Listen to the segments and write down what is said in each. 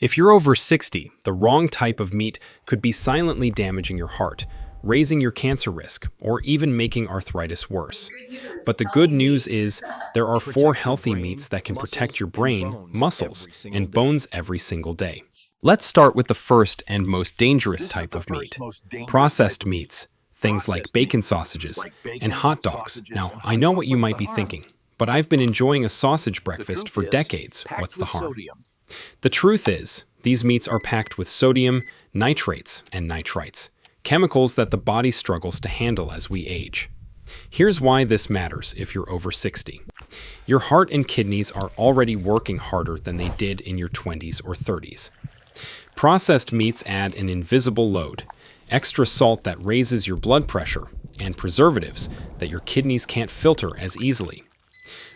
If you're over 60, the wrong type of meat could be silently damaging your heart, raising your cancer risk, or even making arthritis worse. But the good news is there are four healthy meats that can protect your brain, muscles, and bones every single day. Let's start with the first and most dangerous type of meat, processed meats, things like bacon sausages and hot dogs. Now, I know what you might be thinking, but I've been enjoying a sausage breakfast for decades. What's the harm? The truth is, these meats are packed with sodium, nitrates, and nitrites, chemicals that the body struggles to handle as we age. Here's why this matters if you're over 60. Your heart and kidneys are already working harder than they did in your 20s or 30s. Processed meats add an invisible load, extra salt that raises your blood pressure, and preservatives that your kidneys can't filter as easily.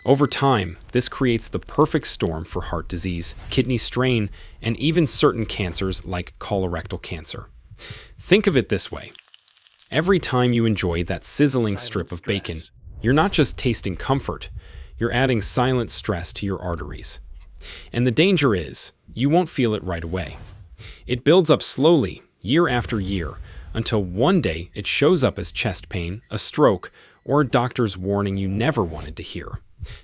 Over time, this creates the perfect storm for heart disease, kidney strain, and even certain cancers like colorectal cancer. Think of it this way. Every time you enjoy that sizzling strip of bacon, you're not just tasting comfort, you're adding silent stress to your arteries. And the danger is, you won't feel it right away. It builds up slowly, year after year, until one day it shows up as chest pain, a stroke, or a doctor's warning you never wanted to hear.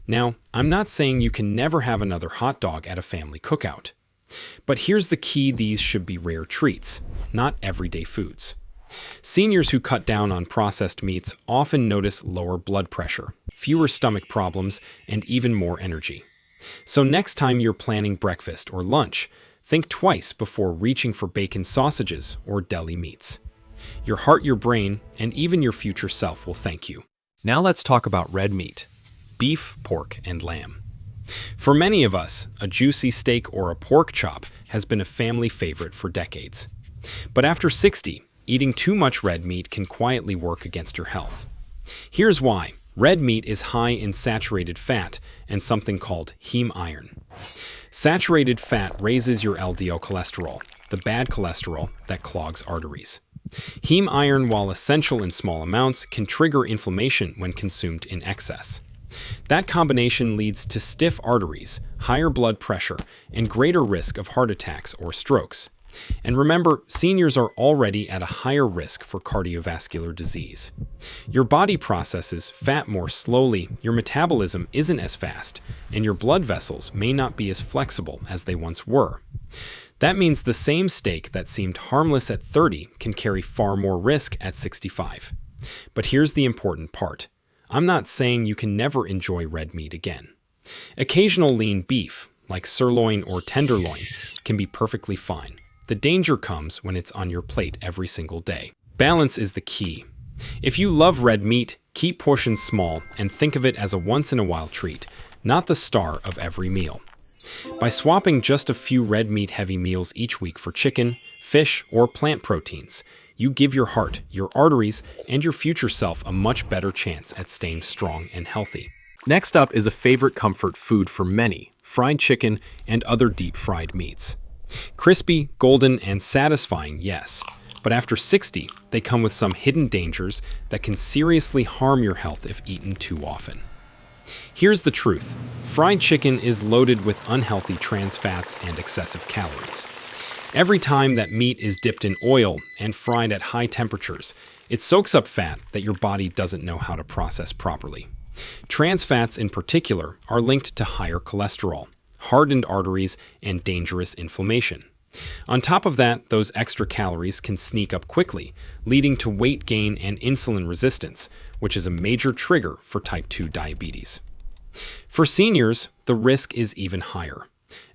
Now, I'm not saying you can never have another hot dog at a family cookout. But here's the key: these should be rare treats, not everyday foods. Seniors who cut down on processed meats often notice lower blood pressure, fewer stomach problems, and even more energy. So next time you're planning breakfast or lunch, think twice before reaching for bacon sausages or deli meats. Your heart, your brain, and even your future self will thank you. Now let's talk about red meat: beef, pork, and lamb. For many of us, a juicy steak or a pork chop has been a family favorite for decades. But after 60, eating too much red meat can quietly work against your health. Here's why. Red meat is high in saturated fat and something called heme iron. Saturated fat raises your LDL cholesterol, the bad cholesterol that clogs arteries. Heme iron, while essential in small amounts, can trigger inflammation when consumed in excess. That combination leads to stiff arteries, higher blood pressure, and greater risk of heart attacks or strokes. And remember, seniors are already at a higher risk for cardiovascular disease. Your body processes fat more slowly, your metabolism isn't as fast, and your blood vessels may not be as flexible as they once were. That means the same steak that seemed harmless at 30 can carry far more risk at 65. But here's the important part. I'm not saying you can never enjoy red meat again. Occasional lean beef, like sirloin or tenderloin, can be perfectly fine. The danger comes when it's on your plate every single day. Balance is the key. If you love red meat, keep portions small and think of it as a once-in-a-while treat, not the star of every meal. By swapping just a few red meat-heavy meals each week for chicken, fish, or plant proteins, you give your heart, your arteries, and your future self a much better chance at staying strong and healthy. Next up is a favorite comfort food for many: fried chicken and other deep-fried meats. Crispy, golden, and satisfying, yes, but after 60, they come with some hidden dangers that can seriously harm your health if eaten too often. Here's the truth. Fried chicken is loaded with unhealthy trans fats and excessive calories. Every time that meat is dipped in oil and fried at high temperatures, it soaks up fat that your body doesn't know how to process properly. Trans fats in particular are linked to higher cholesterol, hardened arteries, and dangerous inflammation. On top of that, those extra calories can sneak up quickly, leading to weight gain and insulin resistance, which is a major trigger for type 2 diabetes. For seniors, the risk is even higher.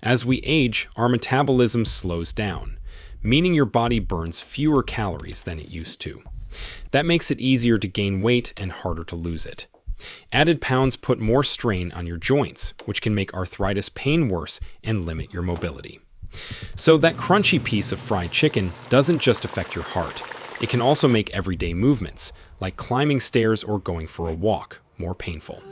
As we age, our metabolism slows down, meaning your body burns fewer calories than it used to. That makes it easier to gain weight and harder to lose it. Added pounds put more strain on your joints, which can make arthritis pain worse and limit your mobility. So that crunchy piece of fried chicken doesn't just affect your heart. It can also make everyday movements, like climbing stairs or going for a walk, more painful.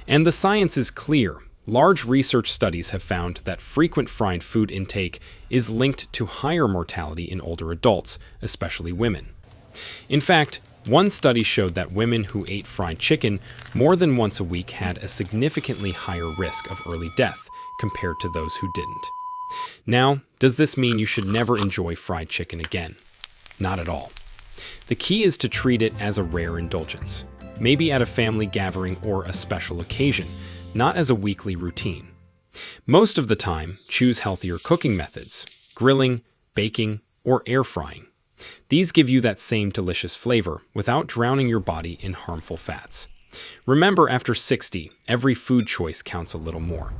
And the science is clear. Large research studies have found that frequent fried food intake is linked to higher mortality in older adults, especially women. In fact, one study showed that women who ate fried chicken more than once a week had a significantly higher risk of early death compared to those who didn't. Now, does this mean you should never enjoy fried chicken again? Not at all. The key is to treat it as a rare indulgence, maybe at a family gathering or a special occasion, not as a weekly routine. Most of the time, choose healthier cooking methods: grilling, baking, or air frying. These give you that same delicious flavor without drowning your body in harmful fats. Remember, after 60, every food choice counts a little more.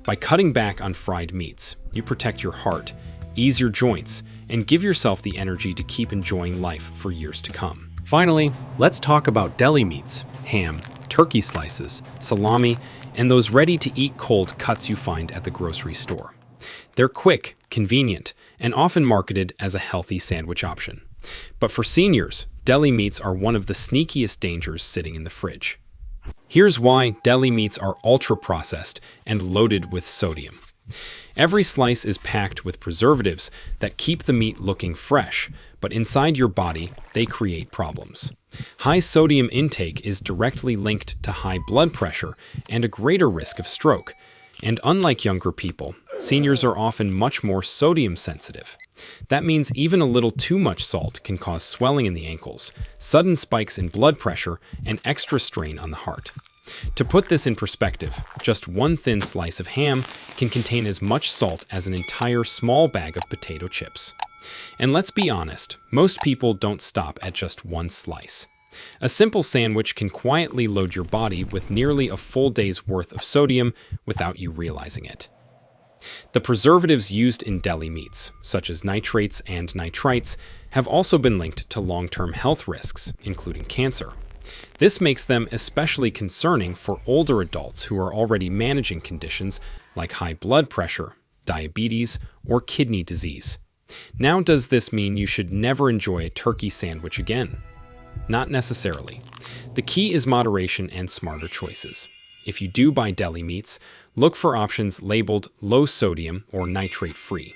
By cutting back on fried meats, you protect your heart, ease your joints, and give yourself the energy to keep enjoying life for years to come. Finally, let's talk about deli meats: ham, turkey slices, salami, and those ready-to-eat cold cuts you find at the grocery store. They're quick, convenient, and often marketed as a healthy sandwich option. But for seniors, deli meats are one of the sneakiest dangers sitting in the fridge. Here's why: deli meats are ultra-processed and loaded with sodium. Every slice is packed with preservatives that keep the meat looking fresh, but inside your body, they create problems. High sodium intake is directly linked to high blood pressure and a greater risk of stroke. And unlike younger people, seniors are often much more sodium sensitive. That means even a little too much salt can cause swelling in the ankles, sudden spikes in blood pressure, and extra strain on the heart. To put this in perspective, just one thin slice of ham can contain as much salt as an entire small bag of potato chips. And let's be honest, most people don't stop at just one slice. A simple sandwich can quietly load your body with nearly a full day's worth of sodium without you realizing it. The preservatives used in deli meats, such as nitrates and nitrites, have also been linked to long-term health risks, including cancer. This makes them especially concerning for older adults who are already managing conditions like high blood pressure, diabetes, or kidney disease. Now, does this mean you should never enjoy a turkey sandwich again? Not necessarily. The key is moderation and smarter choices. If you do buy deli meats, look for options labeled low sodium or nitrate-free,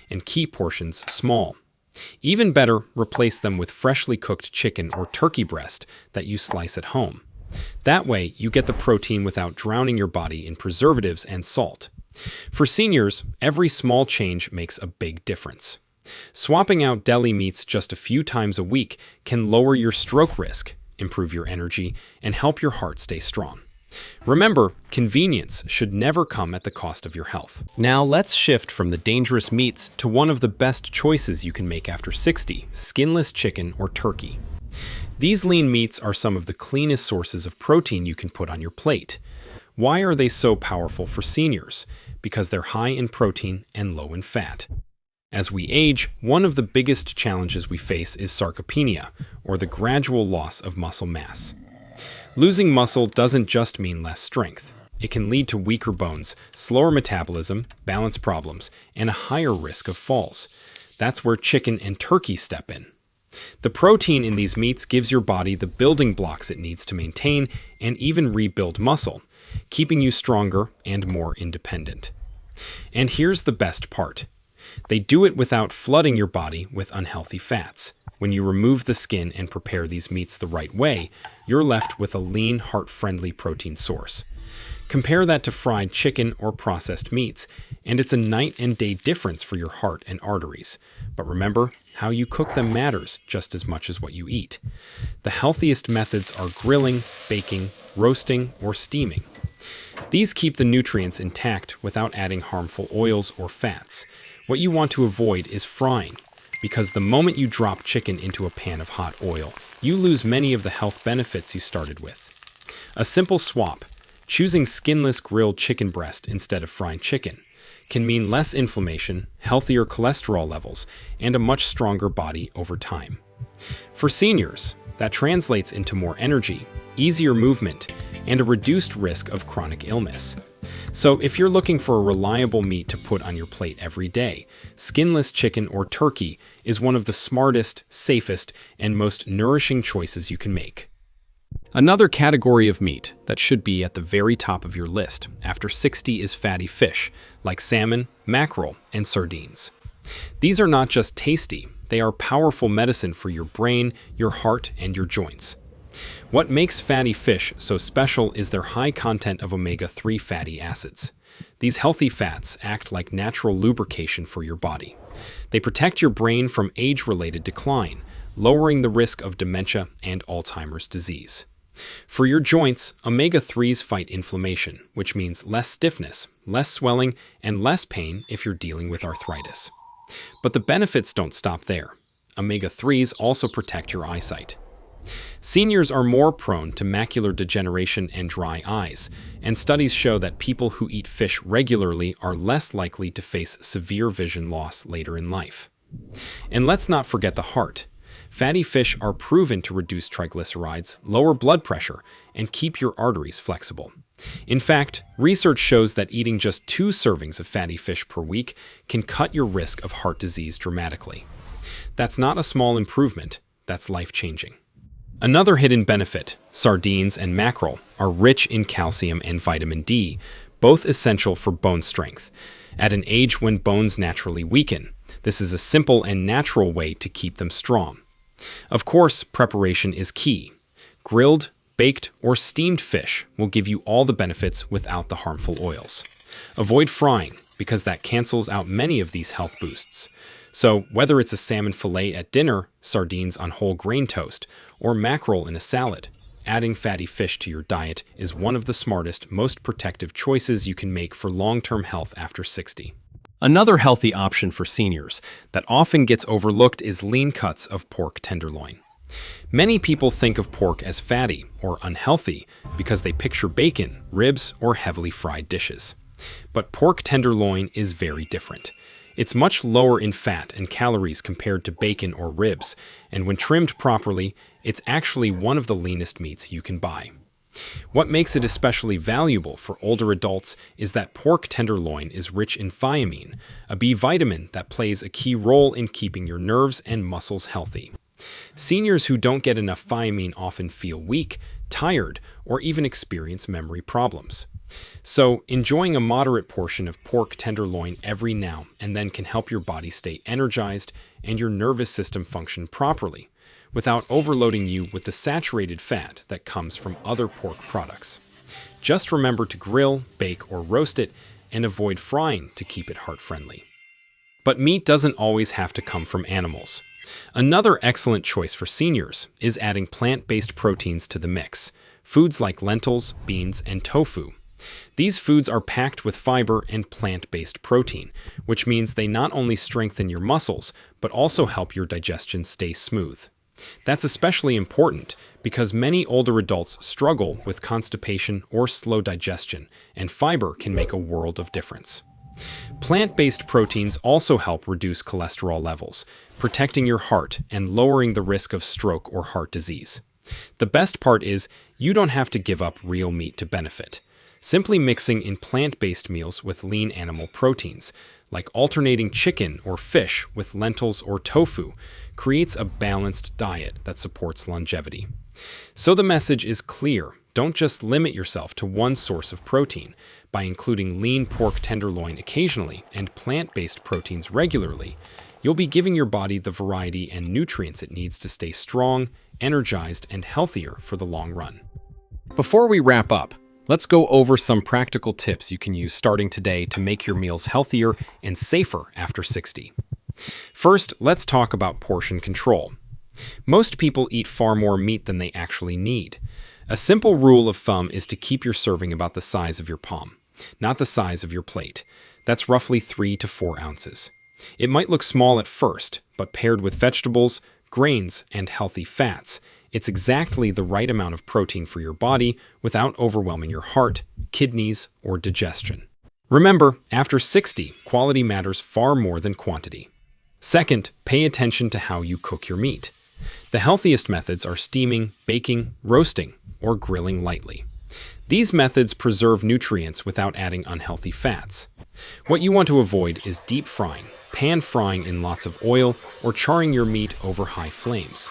and keep portions small. Even better, replace them with freshly cooked chicken or turkey breast that you slice at home. That way, you get the protein without drowning your body in preservatives and salt. For seniors, every small change makes a big difference. Swapping out deli meats just a few times a week can lower your stroke risk, improve your energy, and help your heart stay strong. Remember, convenience should never come at the cost of your health. Now let's shift from the dangerous meats to one of the best choices you can make after 60, skinless chicken or turkey. These lean meats are some of the cleanest sources of protein you can put on your plate. Why are they so powerful for seniors? Because they're high in protein and low in fat. As we age, one of the biggest challenges we face is sarcopenia, or the gradual loss of muscle mass. Losing muscle doesn't just mean less strength. It can lead to weaker bones, slower metabolism, balance problems, and a higher risk of falls. That's where chicken and turkey step in. The protein in these meats gives your body the building blocks it needs to maintain and even rebuild muscle, keeping you stronger and more independent. And here's the best part. They do it without flooding your body with unhealthy fats. When you remove the skin and prepare these meats the right way, you're left with a lean, heart-friendly protein source. Compare that to fried chicken or processed meats, and it's a night and day difference for your heart and arteries. But remember, how you cook them matters just as much as what you eat. The healthiest methods are grilling, baking, roasting, or steaming. These keep the nutrients intact without adding harmful oils or fats. What you want to avoid is frying, because the moment you drop chicken into a pan of hot oil, you lose many of the health benefits you started with. A simple swap, choosing skinless grilled chicken breast instead of fried chicken, can mean less inflammation, healthier cholesterol levels, and a much stronger body over time. For seniors, that translates into more energy, easier movement, and a reduced risk of chronic illness. So if you're looking for a reliable meat to put on your plate every day, skinless chicken or turkey is one of the smartest, safest, and most nourishing choices you can make. Another category of meat that should be at the very top of your list after 60 is fatty fish, like salmon, mackerel, and sardines. These are not just tasty, they are powerful medicine for your brain, your heart, and your joints. What makes fatty fish so special is their high content of omega-3 fatty acids. These healthy fats act like natural lubrication for your body. They protect your brain from age-related decline, lowering the risk of dementia and Alzheimer's disease. For your joints, omega-3s fight inflammation, which means less stiffness, less swelling, and less pain if you're dealing with arthritis. But the benefits don't stop there. Omega-3s also protect your eyesight. Seniors are more prone to macular degeneration and dry eyes, and studies show that people who eat fish regularly are less likely to face severe vision loss later in life. And let's not forget the heart. Fatty fish are proven to reduce triglycerides, lower blood pressure, and keep your arteries flexible. In fact, research shows that eating just 2 servings of fatty fish per week can cut your risk of heart disease dramatically. That's not a small improvement, that's life-changing. Another hidden benefit, sardines and mackerel, are rich in calcium and vitamin D, both essential for bone strength. At an age when bones naturally weaken, this is a simple and natural way to keep them strong. Of course, preparation is key. Grilled, baked, or steamed fish will give you all the benefits without the harmful oils. Avoid frying, because that cancels out many of these health boosts. So, whether it's a salmon fillet at dinner, sardines on whole grain toast, or mackerel in a salad, adding fatty fish to your diet is one of the smartest, most protective choices you can make for long-term health after 60. Another healthy option for seniors that often gets overlooked is lean cuts of pork tenderloin. Many people think of pork as fatty or unhealthy because they picture bacon, ribs, or heavily fried dishes. But pork tenderloin is very different. It's much lower in fat and calories compared to bacon or ribs, and when trimmed properly, it's actually one of the leanest meats you can buy. What makes it especially valuable for older adults is that pork tenderloin is rich in thiamine, a B vitamin that plays a key role in keeping your nerves and muscles healthy. Seniors who don't get enough thiamine often feel weak, tired, or even experience memory problems. So, enjoying a moderate portion of pork tenderloin every now and then can help your body stay energized and your nervous system function properly, without overloading you with the saturated fat that comes from other pork products. Just remember to grill, bake, or roast it, and avoid frying to keep it heart-friendly. But meat doesn't always have to come from animals. Another excellent choice for seniors is adding plant-based proteins to the mix, foods like lentils, beans, and tofu. These foods are packed with fiber and plant-based protein, which means they not only strengthen your muscles, but also help your digestion stay smooth. That's especially important because many older adults struggle with constipation or slow digestion, and fiber can make a world of difference. Plant-based proteins also help reduce cholesterol levels, protecting your heart and lowering the risk of stroke or heart disease. The best part is, you don't have to give up real meat to benefit. Simply mixing in plant-based meals with lean animal proteins, like alternating chicken or fish with lentils or tofu, creates a balanced diet that supports longevity. So the message is clear. Don't just limit yourself to one source of protein. By including lean pork tenderloin occasionally and plant-based proteins regularly, you'll be giving your body the variety and nutrients it needs to stay strong, energized, and healthier for the long run. Before we wrap up, let's go over some practical tips you can use starting today to make your meals healthier and safer after 60. First, let's talk about portion control. Most people eat far more meat than they actually need. A simple rule of thumb is to keep your serving about the size of your palm, not the size of your plate. That's roughly 3 to 4 ounces. It might look small at first, but paired with vegetables, grains, and healthy fats, it's exactly the right amount of protein for your body without overwhelming your heart, kidneys, or digestion. Remember, after 60, quality matters far more than quantity. Second, pay attention to how you cook your meat. The healthiest methods are steaming, baking, roasting, or grilling lightly. These methods preserve nutrients without adding unhealthy fats. What you want to avoid is deep frying, pan frying in lots of oil, or charring your meat over high flames.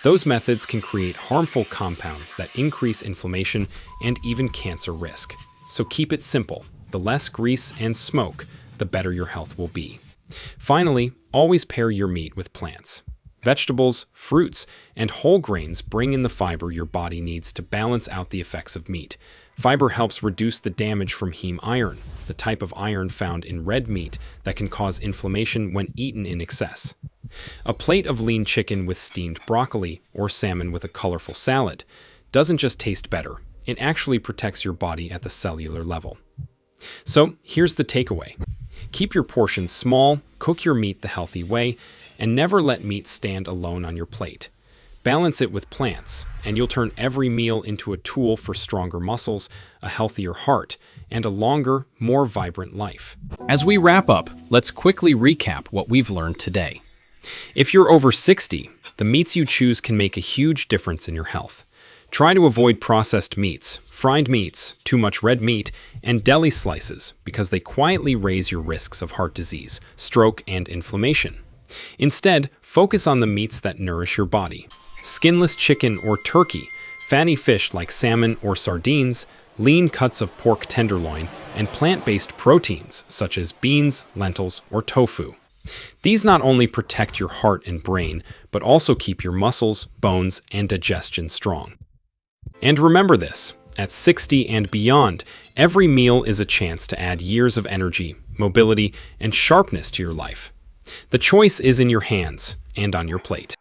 Those methods can create harmful compounds that increase inflammation and even cancer risk. So keep it simple. The less grease and smoke, the better your health will be. Finally, always pair your meat with plants. Vegetables, fruits, and whole grains bring in the fiber your body needs to balance out the effects of meat, Fiber helps reduce the damage from heme iron, the type of iron found in red meat that can cause inflammation when eaten in excess. A plate of lean chicken with steamed broccoli or salmon with a colorful salad doesn't just taste better, it actually protects your body at the cellular level. So here's the takeaway. Keep your portions small, cook your meat the healthy way, and never let meat stand alone on your plate. Balance it with plants, and you'll turn every meal into a tool for stronger muscles, a healthier heart, and a longer, more vibrant life. As we wrap up, let's quickly recap what we've learned today. If you're over 60, the meats you choose can make a huge difference in your health. Try to avoid processed meats, fried meats, too much red meat, and deli slices because they quietly raise your risks of heart disease, stroke, and inflammation. Instead, focus on the meats that nourish your body. Skinless chicken or turkey, fatty fish like salmon or sardines, lean cuts of pork tenderloin, and plant-based proteins such as beans, lentils, or tofu. These not only protect your heart and brain, but also keep your muscles, bones, and digestion strong. And remember this, at 60 and beyond, every meal is a chance to add years of energy, mobility, and sharpness to your life. The choice is in your hands and on your plate.